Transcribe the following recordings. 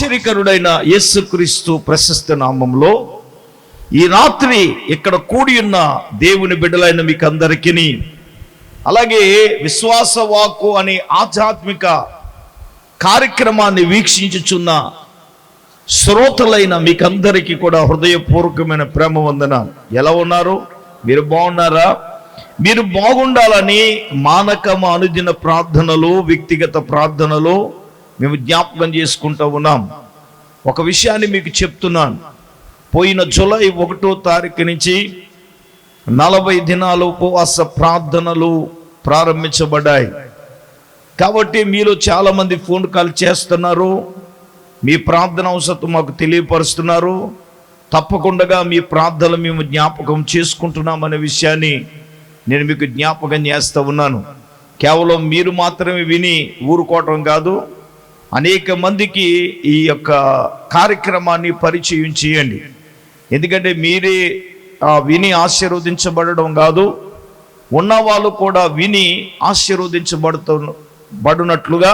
ఆశ్చర్యకరుడైన యేసుక్రీస్తు ప్రశస్త నామంలో ఈ రాత్రి ఇక్కడ కూడి ఉన్న దేవుని బిడ్డలైన మీకు అందరికీ, అలాగే విశ్వాస వాక్కు అనే ఆధ్యాత్మిక కార్యక్రమాన్ని వీక్షించుచున్న శ్రోతలైన మీకందరికీ కూడా హృదయపూర్వకమైన ప్రేమ వందనాలు. ఎలా ఉన్నారు? మీరు బాగున్నారా? మీరు బాగుండాలని మానకమ అనుదిన ప్రార్థనలు, వ్యక్తిగత ప్రార్థనలు మేము జ్ఞాపకం చేసుకుంటూ ఉన్నాం. ఒక విషయాన్ని మీకు చెప్తున్నాను. పోయిన జూలై 1వ తారీఖు నుంచి 40 దినాలు ఉపవాస ప్రార్థనలు ప్రారంభించబడ్డాయి. కాబట్టి మీరు చాలామంది ఫోన్ కాల్ చేస్తున్నారు, మీ ప్రార్థన అవసరం మాకు తెలియపరుస్తున్నారు. తప్పకుండా మీ ప్రార్థనలు మేము జ్ఞాపకం చేసుకుంటున్నామనే విషయాన్ని నేను మీకు జ్ఞాపకం చేస్తూ ఉన్నాను. కేవలం మీరు మాత్రమే విని ఊరుకోవటం కాదు, అనేక మందికి ఈ యొక్క కార్యక్రమాన్ని పరిచయం చేయండి. ఎందుకంటే మీరే విని ఆశీర్వదించబడడం కాదు, ఉన్నవాళ్ళు కూడా విని ఆశీర్వదించబడునట్లుగా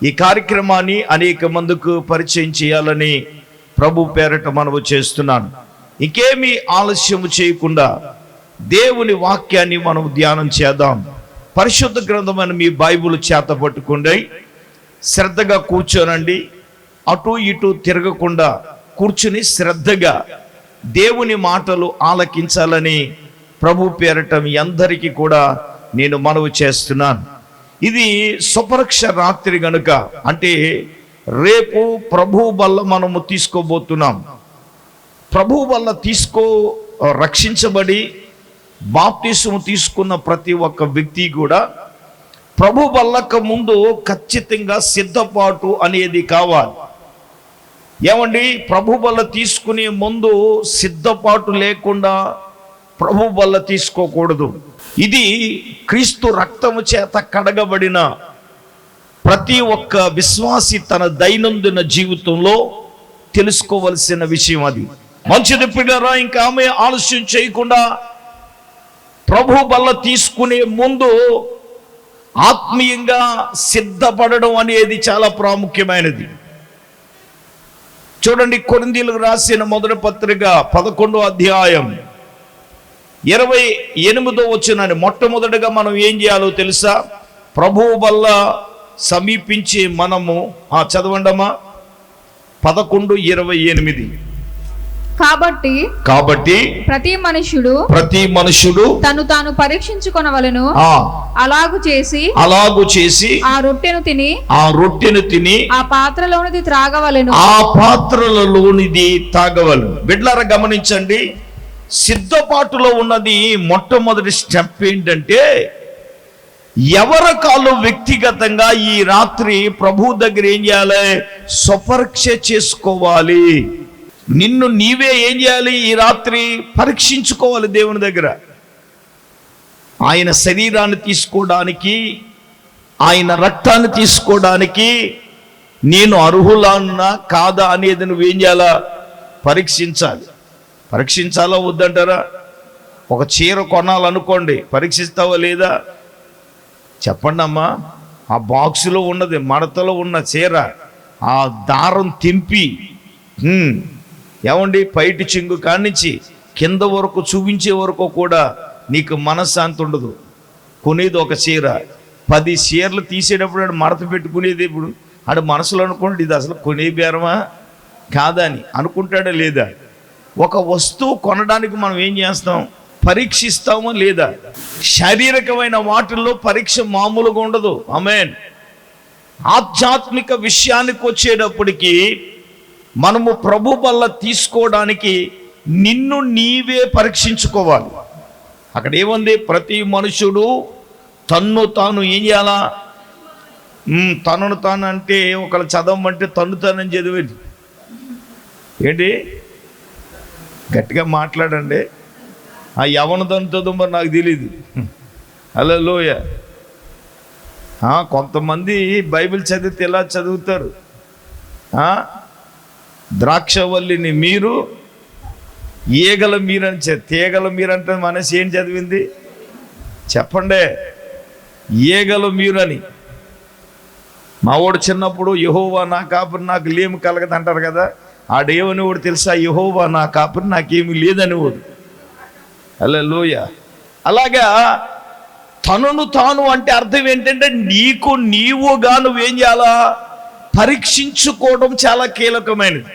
ఈ కార్యక్రమాన్ని అనేక మందికి పరిచయం చేయాలని ప్రభు పేరట మనవి చేస్తున్నాను. ఇంకేమీ ఆలస్యం చేయకుండా దేవుని వాక్యాన్ని మనం ధ్యానం చేద్దాం. పరిశుద్ధ గ్రంథమైన మీ బైబిల్ చేత పట్టుకోండి, శ్రద్ధగా కూర్చోనండి. అటు ఇటు తిరగకుండా కూర్చుని శ్రద్ధగా దేవుని మాటలు ఆలకించాలని ప్రభు పేరట మీ అందరికీ కూడా నేను మనవి చేస్తున్నాను. ఇది సుపరక్ష రాత్రి గనుక, అంటే రేపు ప్రభు వల్ల మనము తీసుకోబోతున్నాం. ప్రభు వల్ల రక్షించబడి బాప్తిస్మం తీసుకున్న ప్రతి ఒక్క వ్యక్తి కూడా ప్రభు వల్లక ముందు ఖచ్చితంగా సిద్ధపాటు అనేది కావాలి. ఏమండి, ప్రభు వల్ల తీసుకునే ముందు సిద్ధపాటు లేకుండా ప్రభు వల్ల తీసుకోకూడదు. ఇది క్రీస్తు రక్తము చేత కడగబడిన ప్రతి ఒక్క విశ్వాసి తన దైనందిన జీవితంలో తెలుసుకోవలసిన విషయం. అది మంచిది పిల్లరా. ఇంకా ఆమె ఆలస్యం చేయకుండా ప్రభు వల్ల తీసుకునే ముందు ఆత్మీయంగా సిద్ధపడడం అనేది చాలా ప్రాముఖ్యమైనది. చూడండి, కొరింథీయులకు రాసిన మొదటి పత్రిక 11వ అధ్యాయం 28వ వచనాన్ని మొట్టమొదటిగా మనం ఏం చేయాలో తెలుసా? ప్రభువు వల్ల సమీపించే మనము చదవండమ్మా. 11:28. కాబట్టి ప్రతి మనుషుడు తను తాను పరీక్షించుకొనవలెను. అలాగు చేసి ఆ రొట్టెను తిని ఆ పాత్రలోనిది తాగవలెను. బిడ్డలారా గమనించండి, సిద్ధపాటులో ఉన్నది మొట్టమొదటి స్టెప్ ఏంటంటే, ఎవరి కాళ్ళు వ్యక్తిగతంగా ఈ రాత్రి ప్రభు దగ్గర ఏం చేయాలి? స్వపరీక్ష చేసుకోవాలి. నిన్ను నీవే ఏం చేయాలి? ఈ రాత్రి పరీక్షించుకోవాలి దేవుని దగ్గర. ఆయన శరీరాన్ని తీసుకోవడానికి, ఆయన రక్తాన్ని తీసుకోవడానికి నేను అర్హులాన్నా కాదా అనేది నువ్వేం చేయాలా? పరీక్షించాలి. పరీక్షించాలా వద్దంటారా? ఒక చీర కొనాలనుకోండి, పరీక్షిస్తావా లేదా? చెప్పండి అమ్మా. ఆ బాక్సులో ఉన్నది, మడతలో ఉన్న చీర, ఆ దారం తింపి ఏమండి పైటి చెంగు కానించి కింద వరకు చూపించే వరకు కూడా నీకు మనశ్శాంతి ఉండదు. కొనేది ఒక చీర, 10 చీరలు తీసేటప్పుడు ఆడు మడత పెట్టుకునేది. ఇప్పుడు ఆడు మనసులో అనుకోండి, ఇది అసలు కొనే బేరమా కాదా అని అనుకుంటాడా లేదా? ఒక వస్తువు కొనడానికి మనం ఏం చేస్తాం? పరీక్షిస్తామా లేదా? శారీరకమైన వాటిల్లో పరీక్ష మామూలుగా ఉండదు. ఆమేన్. ఆధ్యాత్మిక విషయానికి వచ్చేటప్పటికి మనము ప్రభు వల్ల తీసుకోవడానికి నిన్ను నీవే పరీక్షించుకోవాలి. అక్కడ ఏముంది? ప్రతి మనుషుడు తన్ను తాను ఏం చేయాలా? తనను తాను అంటే ఒకళ్ళు చదవమంటే తన్ను తానని చదివేది ఏంటి? గట్టిగా మాట్లాడండి. ఆ యవన తంతుందో మరి నాకు తెలీదు. హల్లెలూయా. కొంతమంది బైబిల్ చదివితే ఎలా చదువుతారు? ద్రాక్షవల్లిని మీరు, ఈగల మీరని తీగల మీరంటే మనసు ఏం చదివింది చెప్పండి? ఈగలు మీరని మా వాడు చిన్నప్పుడు యెహోవా నా కాపురి నాకు లేమి కలగదు అంటారు కదా. ఆడేమని వాడు తెలుసా? యెహోవా నా కాపురి నాకేమి లేదని వాడు. హల్లెలూయా. అలాగా తనను తాను అంటే అర్థం ఏంటంటే నీకు నీవుగా నువ్వేం చేయాలా? పరీక్షించుకోవడం చాలా కీలకమైనది.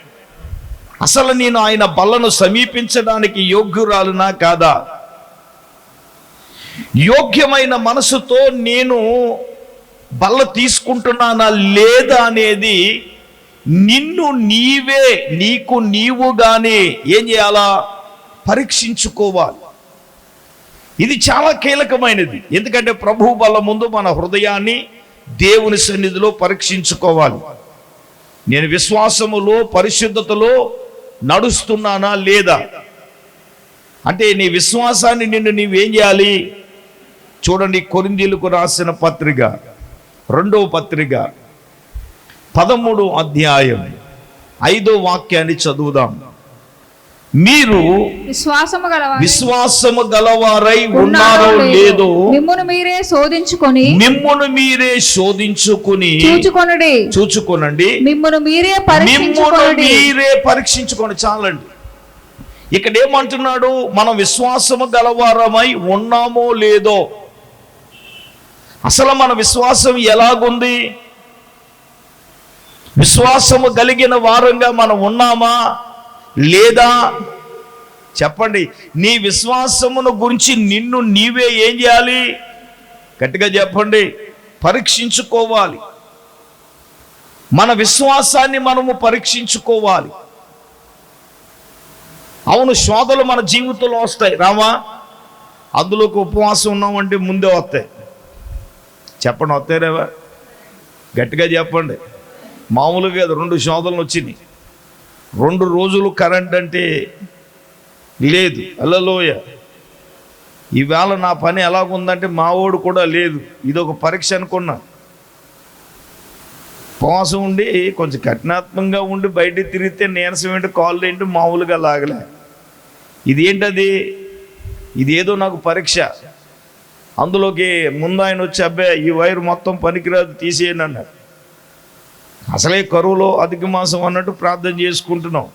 అసలు నేను ఆయన బల్లను సమీపించడానికి యోగ్యురాలునా కాదా? యోగ్యమైన మనసుతో నేను బల్ల తీసుకుంటున్నానా లేదా అనేది నిన్ను నీవే, నీకు నీవుగానే ఏం చేయాలా? పరీక్షించుకోవాలి. ఇది చాలా కీలకమైనది. ఎందుకంటే ప్రభువు బల్ల ముందు మన హృదయాన్ని దేవుని సన్నిధిలో పరీక్షించుకోవాలి. నేను విశ్వాసములో పరిశుద్ధతలో నడుస్తున్నానా లేదా అంటే నీ విశ్వాసాన్ని నీవేం చేయాలి? చూడండి, కొరింథీయులకు రాసిన పత్రిక 2వ పత్రిక 13వ అధ్యాయం 5వ వాక్యాన్ని చదువుదాం. మీరు విశ్వాసము గలవారై ఉన్నారో లేదో మిమ్మును మీరే శోధించుకుని చూచుకొనండి. మిమ్మును మీరే పరీక్షించుకోండి. చాలండి. ఇక్కడ ఏమంటున్నాడు? మనం విశ్వాసము గలవారమై ఉన్నామో లేదో. అసలు మన విశ్వాసం ఎలాగుంది? విశ్వాసము కలిగిన వారంగా మనం ఉన్నామా లేదా? చెప్పండి. నీ విశ్వాసమును గురించి నిన్ను నీవే ఏం చేయాలి? గట్టిగా చెప్పండి. పరీక్షించుకోవాలి. మన విశ్వాసాన్ని మనము పరీక్షించుకోవాలి. అవును, శోధనలు మన జీవితంలో వస్తాయి. రామా, అందులోకి ఉపవాసం ఉన్నామంటే ముందే వస్తాయి. చెప్పండి, వస్తాయిరేవా? గట్టిగా చెప్పండి. మామూలుగా 2 శోధనలు వచ్చినాయి. 2 రోజులు కరెంట్ అంటే లేదు. హల్లెలూయ. ఈవేళ నా పని ఎలాగుందంటే మావోడు కూడా లేదు. ఇదొక పరీక్ష అనుకున్నా. ఉపవాసం ఉండి కొంచెం కఠినాత్మకంగా ఉండి బయటికి తిరిగితే నీరసం ఏంటి, కాళ్ళు ఏంటి, మామూలుగా లాగలే. ఇది ఏంటది? ఇది ఏదో నాకు పరీక్ష. అందులోకి ముందు ఆయన వచ్చి, అబ్బాయి ఈ వైర్ మొత్తం పనికిరాదు, తీసేయండి అన్నాడు. అసలే కరువులో అధిక మాసం అన్నట్టు ప్రార్థన చేసుకుంటున్నాం.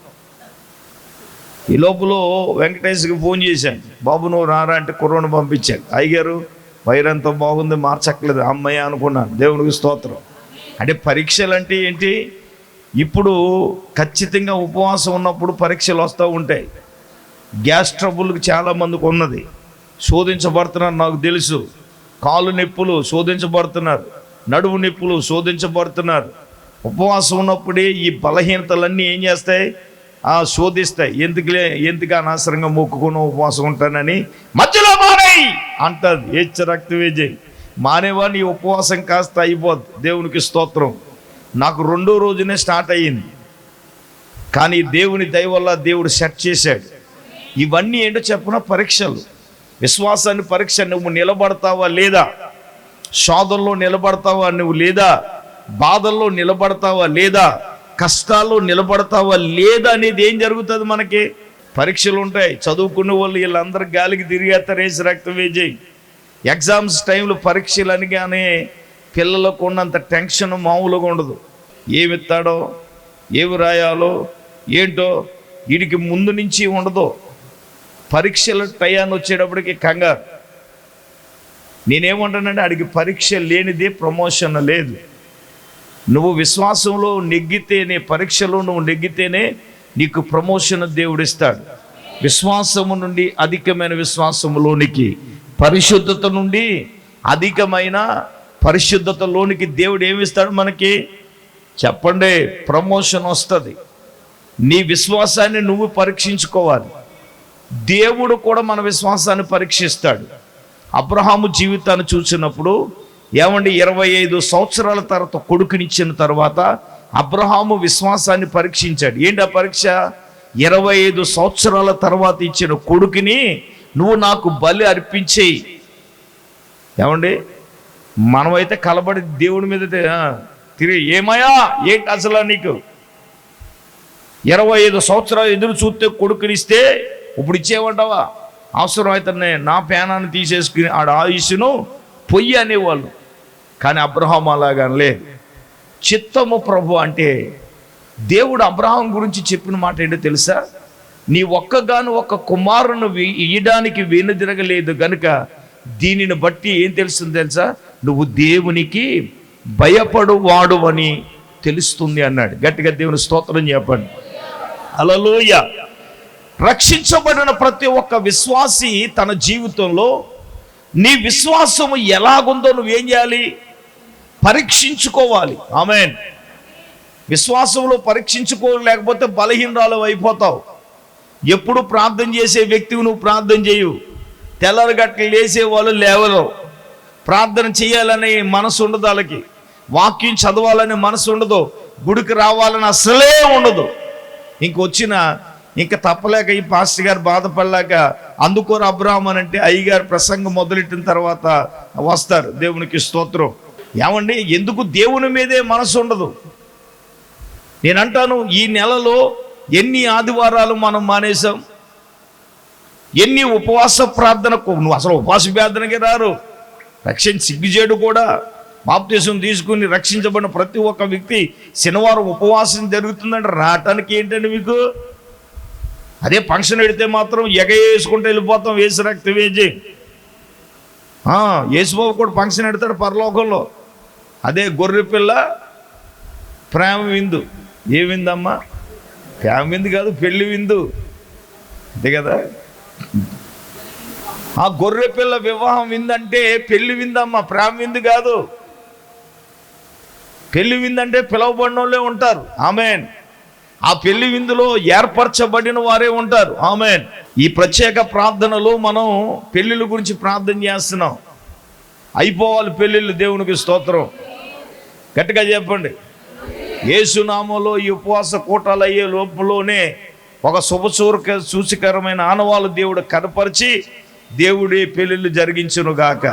ఈ లోపల వెంకటేష్కి ఫోన్ చేశాను. బాబు నువ్వు రారా అంటే కుర్రోని పంపించాను. అయ్యగారు వైర్ అంతా బాగుంది, మార్చక్కలేదు. అమ్మయ్య అనుకున్నాను. దేవునికి స్తోత్రం. అంటే పరీక్షలు అంటే ఏంటి? ఇప్పుడు ఖచ్చితంగా ఉపవాసం ఉన్నప్పుడు పరీక్షలు వస్తూ ఉంటాయి. గ్యాస్ ట్రబుల్కి చాలామందికి ఉన్నది, శోధించబడుతున్నారు. నాకు తెలుసు. కాళ్ళు నొప్పులు శోధించబడుతున్నారు, నడుము నొప్పులు శోధించబడుతున్నారు. ఉపవాసం ఉన్నప్పుడే ఈ బలహీనతలన్నీ ఏం చేస్తాయి? శోధిస్తాయి. ఎందుకు అనవసరంగా మొక్కుకుని ఉపవాసం ఉంటానని మధ్యలో మానేయి అంటది. రక్తవేజీ మానేవాడిని ఉపవాసం కాస్త అయిపోద్ది. దేవునికి స్తోత్రం. నాకు 2వ రోజునే స్టార్ట్ అయ్యింది. కానీ దేవుని దయ వల్ల దేవుడు సెట్ చేశాడు. ఇవన్నీ ఏంటో చెప్పిన పరీక్షలు. విశ్వాసాన్ని పరీక్ష. నువ్వు నిలబడతావా లేదా? శోధనలో నిలబడతావా నువ్వు లేదా? బాధల్లో నిలబడతావా లేదా? కష్టాల్లో నిలబడతావా లేదా అనేది ఏం జరుగుతుంది? మనకి పరీక్షలు ఉంటాయి. చదువుకునే వాళ్ళు వీళ్ళందరూ గాలికి తిరిగేస్తారు. రక్తం వేజీ. ఎగ్జామ్స్ టైంలో పరీక్షలు అనగానే పిల్లలకు ఉన్నంత టెన్షన్ మామూలుగా ఉండదు. ఏమి ఇస్తాడో, ఏమి రాయాలో ఏంటో వీడికి ముందు నుంచి ఉండదు. పరీక్షల టయాన్ని వచ్చేటప్పటికి కంగారు. నేనేమంటానంటే ఆడికి పరీక్ష లేనిదే ప్రమోషన్ లేదు. నువ్వు విశ్వాసంలో నెగ్గితేనే, పరీక్షలో నువ్వు నెగ్గితేనే నీకు ప్రమోషన్ దేవుడిస్తాడు. విశ్వాసము నుండి అధికమైన విశ్వాసములోనికి, పరిశుద్ధత నుండి అధికమైన పరిశుద్ధతలోనికి దేవుడు ఏమిస్తాడు మనకి? చెప్పండి, ప్రమోషన్ వస్తుంది. నీ విశ్వాసాన్ని నువ్వు పరీక్షించుకోవాలి. దేవుడు కూడా మన విశ్వాసాన్ని పరీక్షిస్తాడు. అబ్రహాము జీవితాన్ని చూసినప్పుడు ఏమండి, 25 సంవత్సరాల తర్వాత కొడుకునిచ్చిన తర్వాత అబ్రహాము విశ్వాసాన్ని పరీక్షించాడు. ఏంటి ఆ పరీక్ష? 25 సంవత్సరాల తర్వాత ఇచ్చిన కొడుకుని నువ్వు నాకు బలి అర్పించేయి. ఏమండి, మనమైతే కలబడి దేవుడి మీద తిరిగి ఏమయ్యా ఏంటి అసలు నీకు 25 సంవత్సరాలు ఎదురు చూస్తే కొడుకునిస్తే ఇప్పుడు ఇచ్చేయమంటావా? అవసరం అయితే నా పేనాన్ని తీసేసుకుని ఆడ ఆయుష్ను పొయ్యి అనేవాళ్ళు. కానీ అబ్రహాం అలాగా లేదు. చిత్తము ప్రభు అంటే దేవుడు అబ్రహాం గురించి చెప్పిన మాట ఏంటో తెలుసా? నీ ఒక్కగాను ఒక్క కుమారుని ఇయ్యడానికి వెనుదిరగలేదు గనుక దీనిని బట్టి ఏం తెలుస్తుంది తెలుసా? నువ్వు దేవునికి భయపడువాడు అని తెలుస్తుంది అన్నాడు. గట్టిగా దేవుని స్తోత్రం చెప్పండి. హల్లెలూయా. రక్షించబడిన ప్రతి ఒక్క విశ్వాసి తన జీవితంలో నీ విశ్వాసము ఎలాగుందో నువ్వేం చేయాలి? పరీక్షించుకోవాలి. ఆమేన్. విశ్వాసంలో పరీక్షించుకోలేకపోతే బలహీనరాలు అయిపోతావు. ఎప్పుడు ప్రార్థన చేసే వ్యక్తివి నువ్వు ప్రార్థన చేయు. తెల్లరగట్లు లేసే వాళ్ళు లేవరు. ప్రార్థన చేయాలని మనసు ఉండదు, వాళ్ళకి వాక్యం చదవాలని మనసు ఉండదు, గుడికి రావాలని అసలే ఉండదు. ఇంకా తప్పలేక ఈ పాస్టర్ గారు బాధపడలేక అందుకోరు అబ్రహాం అని అంటే అయ్యగారు ప్రసంగం మొదలెట్టిన తర్వాత వస్తారు. దేవునికి స్తోత్రం. ఏమండి, ఎందుకు దేవుని మీదే మనసు ఉండదు? నేనంటాను, ఈ నెలలో ఎన్ని ఆదివారాలు మనం మానేశాం, ఎన్ని ఉపవాస ప్రార్థనకు. నువ్వు అసలు ఉపవాస ప్రార్థనకి రారు. రక్షణ సిగ్గుచేడు కూడా. బాప్తిసం తీసుకుని రక్షించబడిన ప్రతి ఒక్క వ్యక్తి శనివారం ఉపవాసం జరుగుతుందంటే రావటానికి ఏంటండి మీకు? అదే ఫంక్షన్ పెడితే మాత్రం వేసుకుంటూ వెళ్ళిపోతాం. వేసి రక్తం వేసి యేసుబాబు కూడా ఫంక్షన్ పెడతాడు పరలోకంలో. అదే గొర్రె పిల్ల ప్రేమ విందు. ఏ విందమ్మా? ప్రేమ విందు కాదు, పెళ్లి విందు, అంతే కదా. ఆ గొర్రె పిల్ల వివాహం విందంటే పెళ్లి విందమ్మా, ప్రేమ విందు కాదు. పెళ్లి విందంటే పిలవబడిన వాళ్ళే ఉంటారు. ఆమెన్. ఆ పెళ్లి విందులో ఏర్పరచబడిన వారే ఉంటారు. ఆమెన్. ఈ ప్రత్యేక ప్రార్థనలో మనం పెళ్లిళ్ళ గురించి ప్రార్థన చేస్తున్నాం. అయిపోవాలి పెళ్లిళ్ళు. దేవునికి స్తోత్రం. గట్టిగా చెప్పండి. యేసు నామములో ఈ ఉపవాస కూటాలు అయ్యే లోపులోనే ఒక సూచకరమైన ఆనవాళ్ళు దేవుడు కనపరిచి దేవుడి పెళ్లిళ్ళు జరిగించును గాక.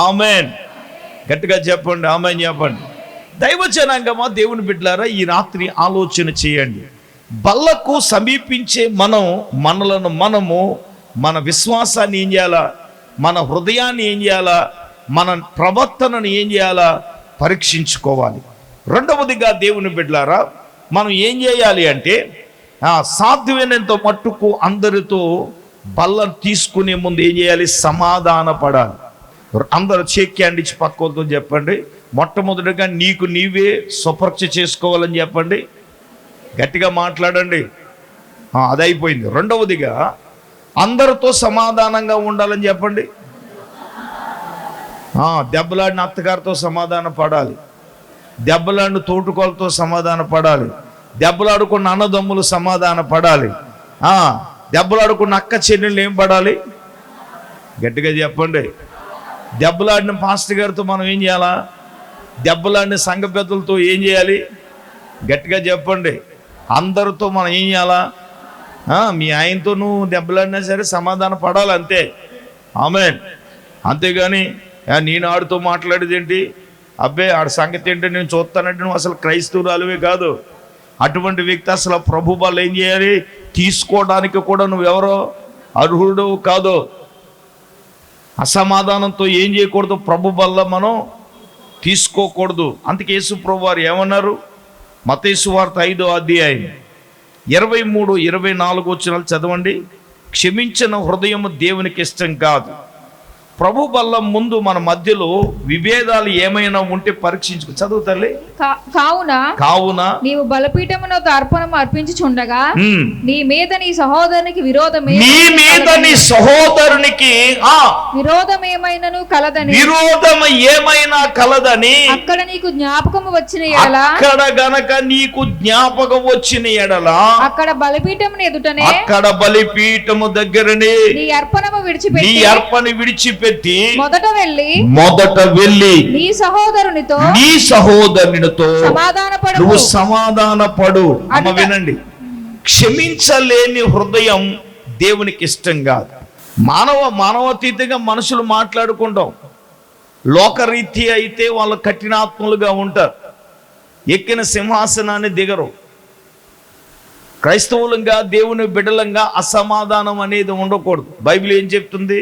ఆమెన్. గట్టిగా చెప్పండి. ఆమెన్ చెప్పండి. దైవ జనాంగమా, దేవుని బిడ్డలారా, ఈ రాత్రి ఆలోచన చేయండి. బల్లకు సమీపించే మనము మన విశ్వాసాన్ని ఏం చేయాలా? మన హృదయాన్ని ఏం చేయాలా? మన ప్రవర్తనను ఏం చేయాలా? పరీక్షించుకోవాలి. రెండవదిగా దేవుని బిడ్డలారా, మనం ఏం చేయాలి అంటే సాధ్యమైనంత మట్టుకు అందరితో బల్లను తీసుకునే ముందు ఏం చేయాలి? సమాధాన పడాలి. అందరూ చేక్యాండి ఇచ్చి పక్కోతో చెప్పండి. మొట్టమొదటిగా నీకు నీవే స్వపరీక్ష చేసుకోవాలని చెప్పండి. గట్టిగా మాట్లాడండి. అదైపోయింది. రెండవదిగా అందరితో సమాధానంగా ఉండాలని చెప్పండి. దెబ్బలాడిన అత్తగారితో సమాధాన పడాలి, దెబ్బలాడిన తోటుకోలతో సమాధాన పడాలి, దెబ్బలాడుకున్న అన్నదమ్ములు సమాధాన పడాలి, దెబ్బలాడుకున్న అక్క చెల్లెళ్ళు ఏం పడాలి? గట్టిగా చెప్పండి. దెబ్బలాడిన పాస్టర్ గారితో మనం ఏం చేయాలా? దెబ్బలాడిన సంఘ పెద్దలతో ఏం చేయాలి? గట్టిగా చెప్పండి. అందరితో మనం ఏం చేయాలా? మీ ఆయనతో నువ్వు దెబ్బలాడినా సరే సమాధాన పడాలి, అంతే. ఆమెన్. అంతేగాని నేను ఆడితో మాట్లాడేది ఏంటి, అబ్బే ఆడి సంగతి ఏంటో నేను చూస్తానంటే నువ్వు అసలు క్రైస్తవురాలువే కాదు. అటువంటి వ్యక్తి అసలు ప్రభు వాళ్ళు ఏం చేయాలి? తీసుకోవడానికి కూడా నువ్వెవరో అర్హుడు కాదు. అసమాధానంతో ఏం చేయకూడదు? ప్రభు వల్ల మనం తీసుకోకూడదు. అందుకే యేసు ప్రభు వారు ఏమన్నారు? మత్తయి సువార్త 5వ అధ్యాయం 23, 24 వచనాలు చదవండి. క్షమించిన హృదయము దేవునికి ఇష్టం కాదు. ప్రభు వల్ల ముందు మన మధ్యలో విభేదాలు ఏమైనా ఉంటే పరీక్షించుకో. చదువు తల్లి. కావున నీవు బలిపీఠమున అర్పణము అర్పించుచుండగా నీ మీద నీ సహోదరునికి విరోధమేమైనను కలదని అక్కడ నీకు జ్ఞాపకము వచ్చిన ఎడల, అక్కడ గనక నీకు జ్ఞాపకం వచ్చిన ఎడల, అక్కడ బలిపీఠమున ఎదుటనే, అక్కడ బలిపీఠము దగ్గరనే నీ అర్పణము విడిచిపెట్టి మొదట వెళ్ళి నీ సహోదరునితో నువ్వు సమాధాన పడు. వినండి, క్షమించలేని హృదయం దేవునికి ఇష్టం కాదు. మానవతీతంగా మనుషులు మాట్లాడుకుంటాం. లోకరీతి అయితే వాళ్ళు కఠినాత్ములుగా ఉంటారు, ఎక్కిన సింహాసనాన్ని దిగరు. క్రైస్తవులంగా, దేవుని బిడ్డలంగా అసమాధానం అనేది ఉండకూడదు. బైబిల్ ఏం చెప్తుంది?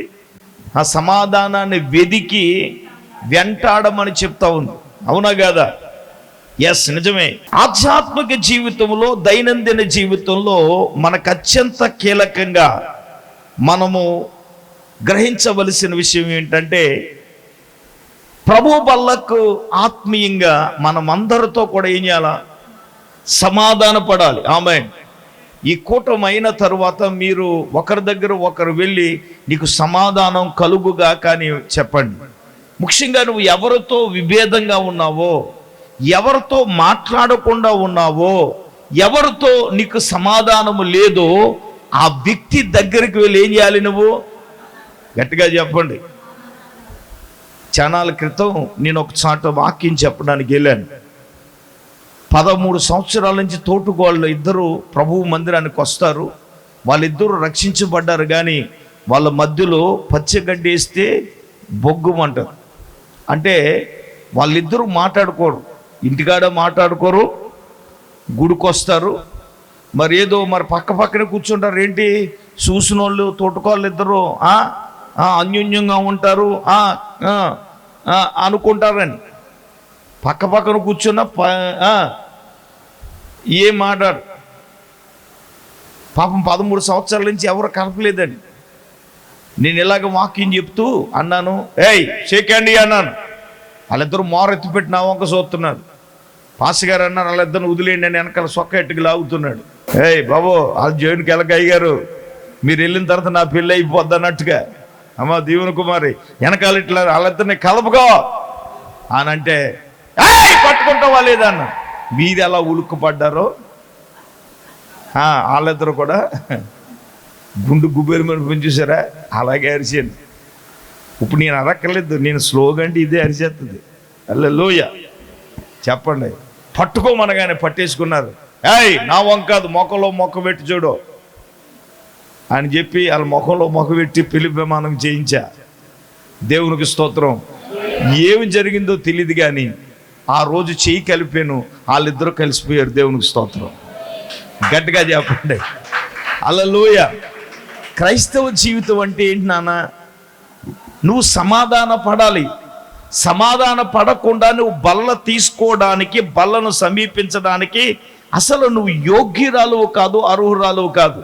ఆ సమాధానాన్ని వెదికి వెంటాడమని చెప్తా ఉంది. అవునా కాదా? ఎస్, నిజమే. ఆధ్యాత్మిక జీవితంలో, దైనందిన జీవితంలో మనకు అత్యంత కీలకంగా మనము గ్రహించవలసిన విషయం ఏంటంటే, ప్రభు బల్లకు ఆత్మీయంగా మనమందరితో కూడా ఏం చేయాలా? సమాధాన పడాలి. ఆమేన్. ఈ కూటమి అయిన తరువాత మీరు ఒకరి దగ్గర ఒకరు వెళ్ళి నీకు సమాధానం కలుగుగా కానీ చెప్పండి. ముఖ్యంగా నువ్వు ఎవరితో విభేదంగా ఉన్నావో, ఎవరితో మాట్లాడకుండా ఉన్నావో, ఎవరితో నీకు సమాధానము లేదో ఆ వ్యక్తి దగ్గరికి వెళ్ళి ఏం చేయాలి? నువ్వు గట్టిగా చెప్పండి. చానాల క్రితం నేను ఒక చాట వాక్యం చెప్పడానికి వెళ్ళాను. 13 సంవత్సరాల నుంచి తోటుగోళ్ళు ఇద్దరు ప్రభువు మందిరానికి వస్తారు. వాళ్ళిద్దరూ రక్షించబడ్డారు, కానీ వాళ్ళ మధ్యలో పచ్చగడ్డి వేస్తే బొగ్గుమంటారు. అంటే వాళ్ళిద్దరూ మాట్లాడుకోరు, ఇంటికాడ మాట్లాడుకోరు, గుడికొస్తారు, మరి ఏదో మరి పక్కనే కూర్చుంటారు. ఏంటి చూసిన వాళ్ళు తోటుకోళ్ళు ఇద్దరు అన్యోన్యంగా ఉంటారు అనుకుంటారని పక్కన కూర్చున్న ఏం మాట్లాడు. పాపం 13 సంవత్సరాల నుంచి ఎవరు కలపలేదండి. నేను ఇలాగ వాక్యం చెప్తూ అన్నాను, ఏయ్ షేకండి అన్నాను. వాళ్ళిద్దరూ మోరెత్తి పెట్టి నా వంక చూస్తున్నారు. పాస్ గారు అన్నారు, వాళ్ళిద్దరిని వదిలేయండి అని వెనకాల సొక్క ఎట్టుకు లాగుతున్నాడు. ఏయ్ బాబు, వాళ్ళ జోయిన్కి వెళ్ళగయ్య గారు, మీరు వెళ్ళిన తర్వాత నా పెళ్ళి అయిపోద్ది అన్నట్టుగా. అమ్మ దీవెన కుమారి వెనకాల ఇట్లా వాళ్ళిద్దరిని కలపకో అని అంటే పట్టుకుంటావా లేదన్న. మీరు ఎలా ఉలుక్కుపడ్డారో వాళ్ళిద్దరు కూడా గుండు గుబేరు మీద చూసారా, అలాగే అరిచాను. ఇప్పుడు నేను అరక్కర్లేదు, నేను స్లోగా అంటే ఇదే అరిచేస్తుంది. హల్లెలూయా చెప్పండి. పట్టుకోమనగానే పట్టేసుకున్నారు. ఏయ్ నా వంకాదు, మొక్కలో మొక్క పెట్టి చూడు అని చెప్పి వాళ్ళ ముఖంలో మొక్క పెట్టి పెళ్లి ప్రమాణం చేయించా. దేవునికి స్తోత్రం. ఏమి జరిగిందో తెలియదు, కానీ ఆ రోజు చెయ్యి కలిపాను, వాళ్ళిద్దరూ కలిసిపోయారు. దేవునికి స్తోత్రం. గట్టిగా చెప్పండి హల్లెలూయా. క్రైస్తవ జీవితం అంటే ఏంటి నాన్న? నువ్వు సమాధాన పడాలి. సమాధాన పడకుండా నువ్వు బల్ల తీసుకోవడానికి, బల్లను సమీపించడానికి అసలు నువ్వు యోగ్యురాలు కాదు, అర్హురాలు కాదు.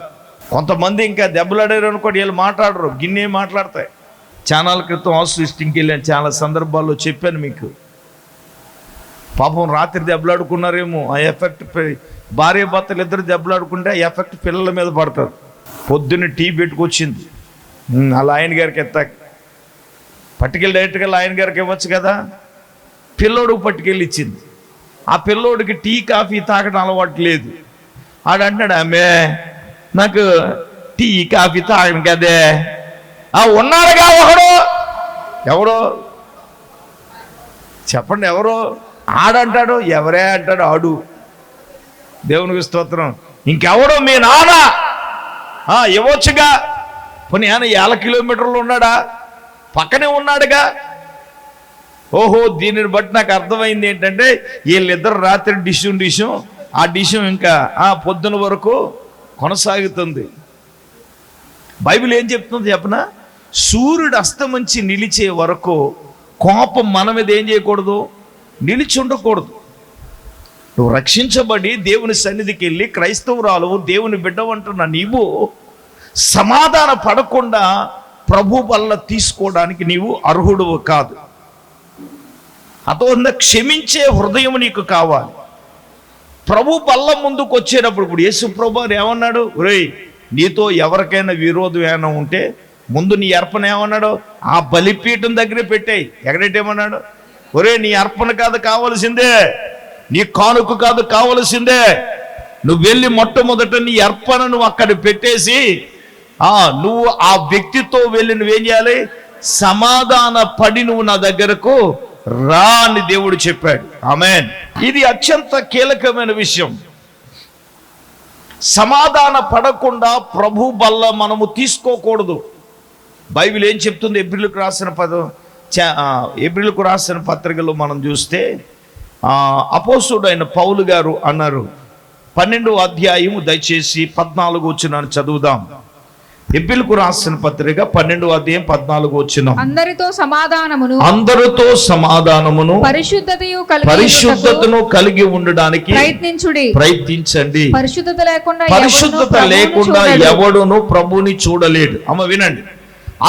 కొంతమంది ఇంకా దెబ్బలాడారు అనుకోండి, వీళ్ళు మాట్లాడరు, గిన్నే మాట్లాడతాయి. ఛానల్ క్రితం హౌస్ లిస్టింగ్కి వెళ్ళాను, చాలా సందర్భాల్లో చెప్పాను మీకు. పాపం రాత్రి దెబ్బలాడుకున్నారేమో, ఆ ఎఫెక్ట్ భార్య భర్తలు ఇద్దరు దెబ్బలాడుకుంటే ఆ ఎఫెక్ట్ పిల్లల మీద పడుతుంది. పొద్దున్న టీ పెట్టుకొచ్చింది, అలా ఆయన గారికి పట్టుకెళ్ళి డైరెక్ట్గా ఆయన గారికి ఇవ్వచ్చు కదా, పిల్లోడికి పట్టుకెళ్ళి ఇచ్చింది. ఆ పిల్లోడికి టీ కాఫీ తాగడం అలవాటు లేదు. ఆడంటున్నాడు, ఆమె నాకు టీ కాఫీ తాగను కదే. ఉన్నాడుగా ఒకడు, ఎవరో చెప్పండి, ఎవరో ఆడంటాడు, ఎవరే అంటాడు ఆడు. దేవునికి స్తోత్రం. ఇంకెవడో మీ నాన్న ఇవ్వచ్చుగా. పోనీ ఆయన 50 కిలోమీటర్లు ఉన్నాడా, పక్కనే ఉన్నాడుగా. ఓహో, దీనిని బట్టి నాకు అర్థమైంది ఏంటంటే, వీళ్ళిద్దరు రాత్రి డిషం ఆ డిషం ఇంకా పొద్దున వరకు కొనసాగుతుంది. బైబిల్ ఏం చెప్తుంది చెప్పనా? సూర్యుడు అస్తమించి నిలిచే వరకు కోపం మన మీద ఏం చేయకూడదు, నిలిచి ఉండకూడదు. నువ్వు రక్షించబడి దేవుని సన్నిధికి వెళ్ళి క్రైస్తవురాలు, దేవుని బిడ్డవంటున్న నీవు సమాధాన పడకుండా ప్రభు వల్ల తీసుకోవడానికి నీవు అర్హుడు కాదు. అతోన్న క్షమించే హృదయం నీకు కావాలి. ప్రభు బల్ల ముందుకు వచ్చేటప్పుడు, ఇప్పుడు యేసు ప్రభు ఏమన్నాడు? ఒరేయ్, నీతో ఎవరికైనా విరోధం ఏమైనా ఉంటే ముందు నీ అర్పణ ఏమన్నాడు? ఆ బలిపీఠం దగ్గరే పెట్టాయి. ఎక్కడేమన్నాడు? ఒరే, నీ అర్పణ కాదు కావలసిందే, నీ కానుక కాదు కావలసిందే, నువ్వు వెళ్ళి మొట్టమొదట నీ అర్పణ నువ్వు అక్కడ పెట్టేసి నువ్వు ఆ వ్యక్తితో వెళ్ళి నువ్వేం చేయాలి? సమాధాన పడి నువ్వు నా దగ్గరకు రా అని దేవుడు చెప్పాడు. ఆమేన్. ఇది అత్యంత కీలకమైన విషయం. సమాధాన పడకుండా ప్రభు బల్ల మనము తీసుకోకూడదు. బైబిల్ ఏం చెప్తుంది? ఎబ్రిలకు రాసిన పత్రికలో మనం చూస్తే అపోస్తుడైన పౌలు గారు అన్నారు, 12వ అధ్యాయము దయచేసి 14 వచనాన్ని చదువుదాం. ఎపిల్కు రాసిన పత్రిక 12వ అధ్యాయం 14వ వచనం. అందరితో సమాధానమును పరిశుద్ధతను కలిగి ఉండడానికి ప్రయత్నించండి. పరిశుద్ధత లేకుండా ఎవడును ప్రభుని చూడలేడు. అమ్మ వినండి,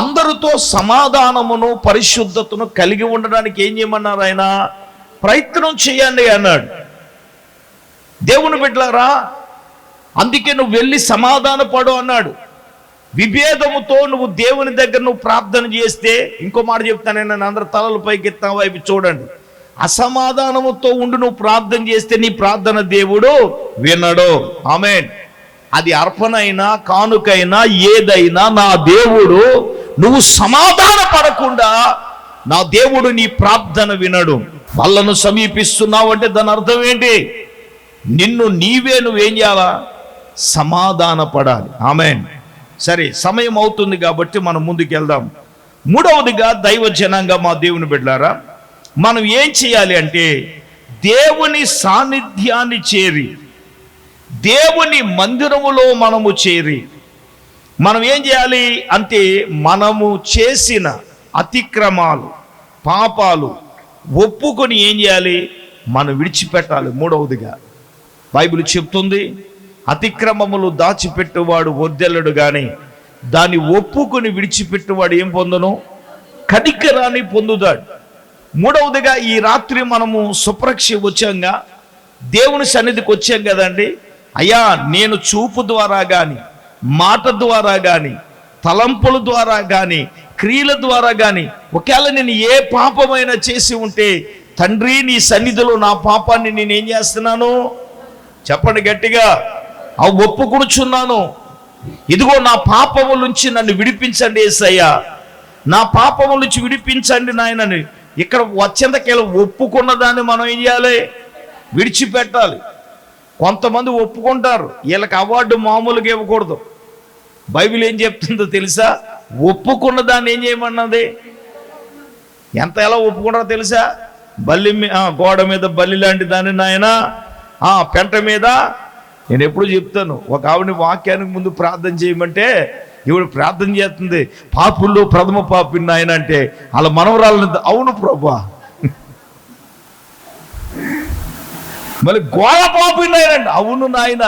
అందరితో సమాధానమును పరిశుద్ధతను కలిగి ఉండడానికి ఏం చేయమన్నారు? ఆయన ప్రయత్నం చేయండి అన్నాడు. దేవుని బిడ్డలారా, అందుకే నువ్వు వెళ్ళి సమాధాన పడు అన్నాడు. విభేదముతో నువ్వు దేవుని దగ్గర నువ్వు ప్రార్థన చేస్తే, ఇంకో మాట చెప్తాను, నేను అందరు తలలు పైకి ఎత్తా వైపు చూడండి, అసమాధానముతో ఉండి నువ్వు ప్రార్థన చేస్తే నీ ప్రార్థన దేవుడు వినడు. ఆమేన్. అది అర్పణైనా కానుకైనా ఏదైనా నా దేవుడు, నువ్వు సమాధాన పడకుండా నా దేవుడు నీ ప్రార్థన వినడు. వాళ్ళను సమీపిస్తున్నావు అంటే దాని అర్థం ఏంటి? నువ్వేం చేయాలా? సమాధాన పడాలి. ఆమేన్. సరే, సమయం అవుతుంది కాబట్టి మనం ముందుకు వెళ్దాం. మూడవదిగా దైవ జనాంగ మా దేవుని బిడ్డలారా, మనం ఏం చేయాలి అంటే దేవుని సాన్నిధ్యాన్ని చేరి, దేవుని మందిరములో మనము చేరి మనం ఏం చేయాలి అంటే మనము చేసిన అతిక్రమాలు పాపాలు ఒప్పుకొని ఏం చేయాలి? మనం విడిచిపెట్టాలి. మూడవదిగా బైబిల్ చెప్తుంది, అతిక్రమములు దాచిపెట్టువాడు వర్ధిల్లడు గాని దాన్ని ఒప్పుకొని విడిచిపెట్టువాడు ఏం పొందును? కనికరాన్ని పొందుతాడు. మూడవదిగా ఈ రాత్రి మనము సుప్రక్ష వచ్చాంగా, దేవుని సన్నిధికి వచ్చాం కదండి. అయ్యా, నేను చూపు ద్వారా కానీ, మాట ద్వారా కానీ, తలంపుల ద్వారా కానీ, క్రియల ద్వారా కానీ ఒకవేళ నేను ఏ పాపమైనా చేసి ఉంటే, తండ్రి నీ సన్నిధిలో నా పాపాన్ని నేనేం చేస్తున్నాను? చెప్పండి గట్టిగా. ఒప్పుకొనుచున్నాను. ఇదిగో నా పాపముల నుంచి నన్ను విడిపించండి యేసయ్యా, నా పాపముల నుంచి విడిపించండి నాయనని. ఇక్కడ వచ్చేంతకేళ ఒప్పుకున్న దాన్ని మనం ఏం చేయాలి? విడిచిపెట్టాలి. కొంతమంది ఒప్పుకుంటారు, వీళ్ళకి అవార్డు మామూలుగా ఇవ్వకూడదు. బైబిల్ ఏం చెప్తుందో తెలుసా? ఒప్పుకున్న దాన్ని ఏం చేయమన్నది? ఎలా ఒప్పుకుంటారో తెలుసా? గోడ మీద బల్లి లాంటి దాన్ని నాయన, పెంట మీద. నేను ఎప్పుడు చెప్తాను, ఒక ఆవిడని వాక్యానికి ముందు ప్రార్థన చేయమంటే ఈవిడ ప్రార్థన చేస్తుంది, పాపుల్లో ప్రథమ పాపిని నాయన అంటే, వాళ్ళ మనవరాలని, అవును ప్రభా. మళ్ళీ గోడ పాపిని నాయన అంటే, అవును నాయన.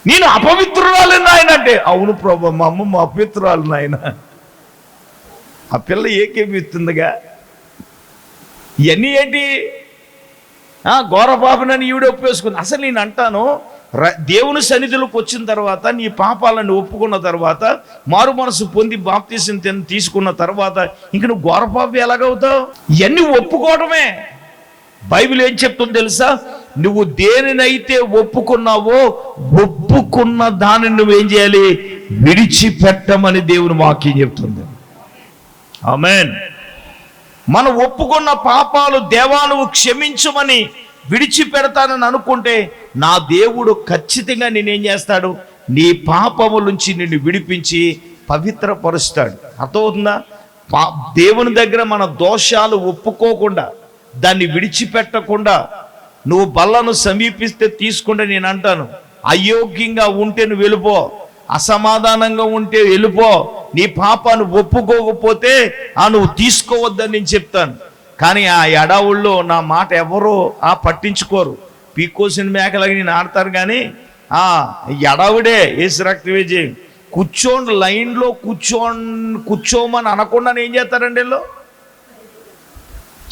నేను అపవిత్రురాలు నాయన అంటే, అవును ప్రభా, మా అమ్మ అపవిత్రురాలు నాయన. ఆ పిల్ల ఏకేమిస్తుందిగా. ఇవన్నీ ఏంటి? ఘోర పాపనని ఈవిడ ఒప్పేసుకుంది. అసలు నేను అంటాను, దేవుని సన్నిధిలోకి వచ్చిన తర్వాత, నీ పాపాలను ఒప్పుకున్న తర్వాత, మారు మనసు పొంది బాప్తీసం తీసుకున్న తర్వాత ఇంక నువ్వు ఘోర పాపి ఎలాగవుతావు? ఇవన్నీ ఒప్పుకోవడమే. బైబిల్ ఏం చెప్తుందో తెలుసా? నువ్వు దేనినైతే ఒప్పుకున్నావో ఒప్పుకున్న దానిని నువ్వేం చేయాలి? విడిచిపెట్టమని దేవుని వాక్యం చెప్తుంది. ఆమేన్. మనం ఒప్పుకున్న పాపాలు దేవా నువ్వు క్షమించమని విడిచిపెడతానని అనుకుంటే, నా దేవుడు ఖచ్చితంగా నేనేం చేస్తాడు? నీ పాపముల నుంచి నిన్ను విడిపించి పవిత్రపరుస్తాడు. అర్థమవుతుందా? దేవుని దగ్గర మన దోషాలు ఒప్పుకోకుండా, దాన్ని విడిచిపెట్టకుండా నువ్వు బల్లను సమీపిస్తే తీసుకుంటే, నేను అంటాను, అయోగ్యంగా ఉంటే నువ్వు వెళ్ళిపో, అసమాధానంగా ఉంటే వెళ్ళిపో. నీ పాపాన్ని ఒప్పుకోకపోతే నువ్వు తీసుకోవద్దని నేను చెప్తాను. కానీ ఆ ఎడావుల్లో నా మాట ఎవరో పట్టించుకోరు. పీకోసిన మేకలాగా నేను ఆడతారు కానీ ఎడావుడే ఏసు రక్తవేజీ కూర్చోండి, లైన్లో కూర్చోమని అనకుండా ఏం చేస్తారండి వీళ్ళు?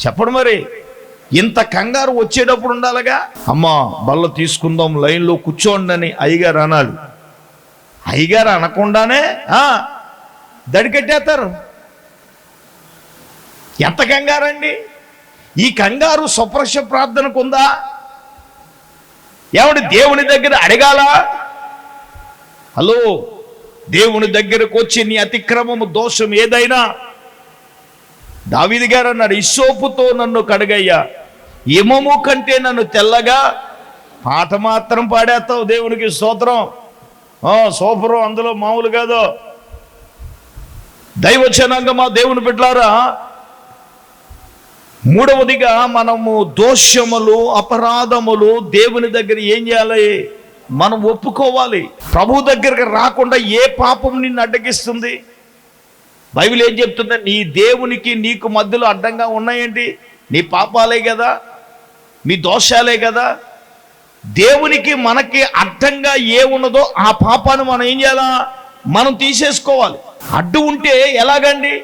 చెప్పడు మరి. ఇంత కంగారు వచ్చేటప్పుడు ఉండాలిగా. అమ్మా బల్ల తీసుకుందాం, లైన్లో కూర్చోండి అని అయ్యగారు అనాలి. అయ్యగారు అనకుండానే దడికట్టేస్తారు. ఎంత కంగారండి! ఈ కంగారు సుప్రక్ష ప్రార్థనకు ఉందా? ఏమంటే దేవుని దగ్గర అడగాల? హలో, దేవుని దగ్గరకు వచ్చి నీ అతిక్రమము దోషం ఏదైనా, దావీదు గారు అన్నాడు, ఇస్సోపుతో నన్ను కడుగయ్యా, హిమము కంటే నన్ను తెల్లగా. పాట మాత్రం పాడేస్తావు, దేవునికి స్తోత్రం, సూపరం, అందులో మామూలు కాదు. దైవజనాంగ మా దేవుని బిడ్డలారా, మూడవదిగా మనము దోషములు అపరాధములు దేవుని దగ్గర ఏం చేయాలి? మనం ఒప్పుకోవాలి. ప్రభు దగ్గరికి రాకుండా ఏ పాపం నిన్ను అడ్డగిస్తుంది? బైబిల్ ఏం చెప్తుందో, నీ దేవునికి నీకు మధ్యలో అడ్డంగా ఉన్నాయేంటి? నీ పాపాలే కదా, మీ దోషాలే కదా. దేవునికి మనకి అడ్డంగా ఏ ఉన్నదో ఆ పాపాన్ని మనం ఏం చేయాలా? మనం తీసేసుకోవాలి. అడ్డు ఉంటే ఎలాగండి?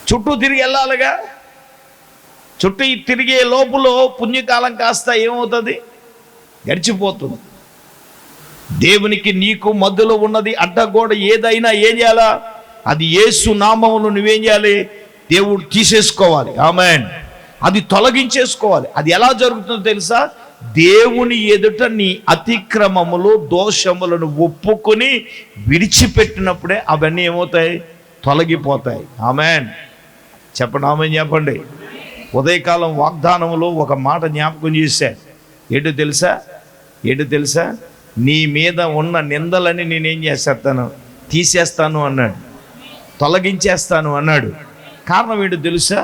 చుట్టూ తిరిగి వెళ్ళాలిగా. చుట్టూ తిరిగే లోపల పుణ్యకాలం కాస్త ఏమవుతుంది? గడిచిపోతుంది. దేవునికి నీకు మధ్యలో ఉన్నది అడ్డగోడ ఏదైనా ఏం చేయాలా? అది యేసు నామములో నువ్వేం చేయాలి? దేవుడు తీసేసుకోవాలి. ఆమేన్. అది తొలగించేసుకోవాలి. అది ఎలా జరుగుతుందో తెలుసా? దేవుని ఎదుట నీ అతిక్రమములు దోషములను ఒప్పుకొని విడిచిపెట్టినప్పుడే అవన్నీ ఏమవుతాయి? తొలగిపోతాయి. ఆమేన్. చెప్పండి, ఆమేన్ చెప్పండి. ఉదయకాలం వాగ్దానంలో ఒక మాట జ్ఞాపకం చేశాడు. ఏంటో తెలుసా? నీ మీద ఉన్న నిందలని నేనేం చేసేస్తాను? తీసేస్తాను అన్నాడు, తొలగించేస్తాను అన్నాడు. కారణం ఏంటో తెలుసా?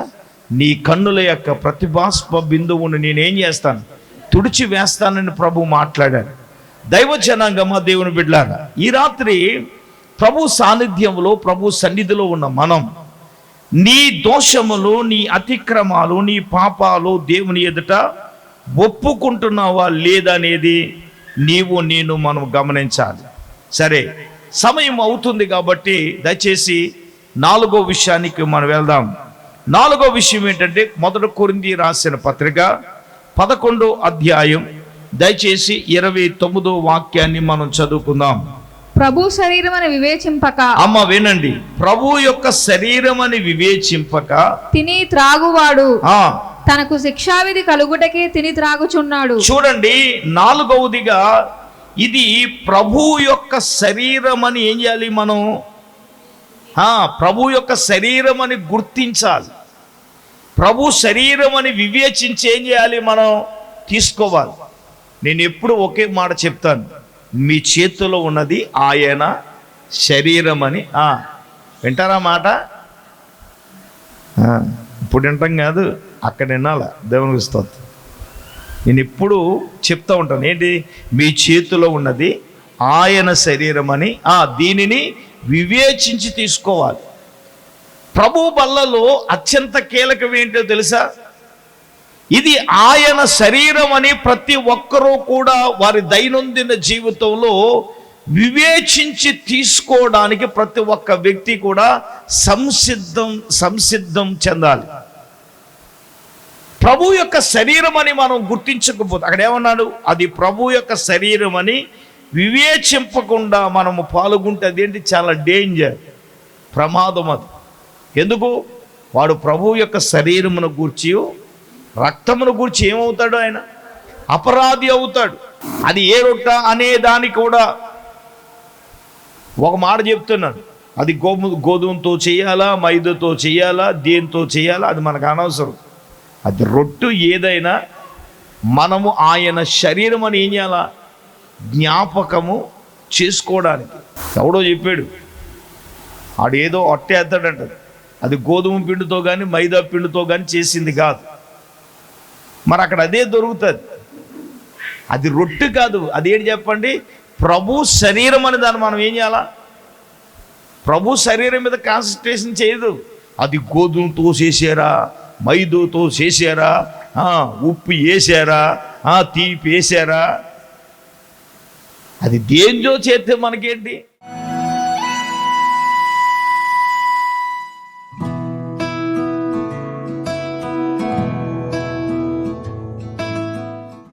నీ కన్నుల యొక్క ప్రతిభాస్ప బిందువును నేనేం చేస్తాను? తుడిచి వేస్తానని ప్రభు మాట్లాడాడు. దైవ జనాంగమా, దేవుని బిడ్డలారా, ఈ రాత్రి ప్రభు సాన్నిధ్యంలో, ప్రభు సన్నిధిలో ఉన్న మనం నీ దోషములు, నీ అతిక్రమాలు, నీ పాపాలు దేవుని ఎదుట ఒప్పుకుంటున్నావా లేదా అనేది నేను మనం గమనించాలి. సరే, సమయం అవుతుంది కాబట్టి దయచేసి 4వ విషయానికి మనం వెళ్దాం. 4వ విషయం ఏంటంటే, 1 కొరింథీ రాసిన పత్రిక 11వ అధ్యాయం దయచేసి 29వ వాక్యాన్ని మనం చదువుకుందాం. ప్రభు శరీరం అని వివేచింపక, అమ్మ వినండి, ప్రభు యొక్క శరీరం అని వివేచింపక తిని త్రాగువాడు తనకు శిక్షావిధి కలుగుటకే తిని త్రాగుచున్నాడు. చూడండి, 4వదిగా ఇది ప్రభు యొక్క శరీరం అని ఏం చేయాలి మనం? ప్రభు యొక్క శరీరం అని గుర్తించాలి. ప్రభు శరీరం అని వివేచించి ఏం చేయాలి? మనం తీసుకోవాలి. నేను ఎప్పుడు ఒకే మాట చెప్తాను, మీ చేతిలో ఉన్నది ఆయన శరీరం అని. వింటారా మాట? ఇప్పుడు వింటాం కాదు, అక్కడ వినాల. దేవునికి స్తోత్రం. నేను ఎప్పుడు చెప్తా ఉంటాను, ఏంటి? మీ చేతిలో ఉన్నది ఆయన శరీరం అని. దీనిని వివేచించి తీసుకోవాలి. ప్రభు బల్లలో అత్యంత కీలకం ఏంటో తెలుసా? ఇది ఆయన శరీరం అని ప్రతి ఒక్కరూ కూడా వారి దైనందిన జీవితంలో వివేచించి తీసుకోవడానికి ప్రతి ఒక్క వ్యక్తి కూడా సంసిద్ధం చెందాలి. ప్రభు యొక్క శరీరం అని మనం గుర్తించకపోతే, అక్కడ ఏమన్నాడు? అది ప్రభు యొక్క శరీరం అని వివేచింపకుండా మనము పాల్గొంటే అదేంటి? చాలా డేంజర్, ప్రమాదం. అది ఎందుకు? వాడు ప్రభు యొక్క శరీరమును గూర్చి, రక్తమును గూర్చి ఏమవుతాడు? ఆయన అపరాధి అవుతాడు. అది ఏ రొట్ట అనే దానికి కూడా ఒక మాట చెప్తున్నాడు. అది గోధుమతో చేయాలా, మైదాతో చేయాలా, దేంతో చేయాలా, అది మనకు అనవసరం. అది రొట్టు ఏదైనా మనము ఆయన శరీరం అని ఏం చేయాలా? జ్ఞాపకము చేసుకోవడానికి. ఎవడో చెప్పాడు, ఆడేదో అట్టేస్తాడంట. అది గోధుమ పిండితో కానీ మైదా పిండితో కానీ చేసింది కాదు. మరి అక్కడ అదే దొరుకుతుంది. అది రొట్టె కాదు, అదేంటి చెప్పండి? ప్రభు శరీరం అని దాన్ని మనం ఏం చేయాలా? ప్రభు శరీరం మీద కాన్సన్ట్రేషన్ చేయదు. అది గోధుమతో చేసారా, మైదాతో చేసారా, ఉప్పు వేసారా, తీపి వేసారా, అది దేంతో చేస్తే మనకేంటి?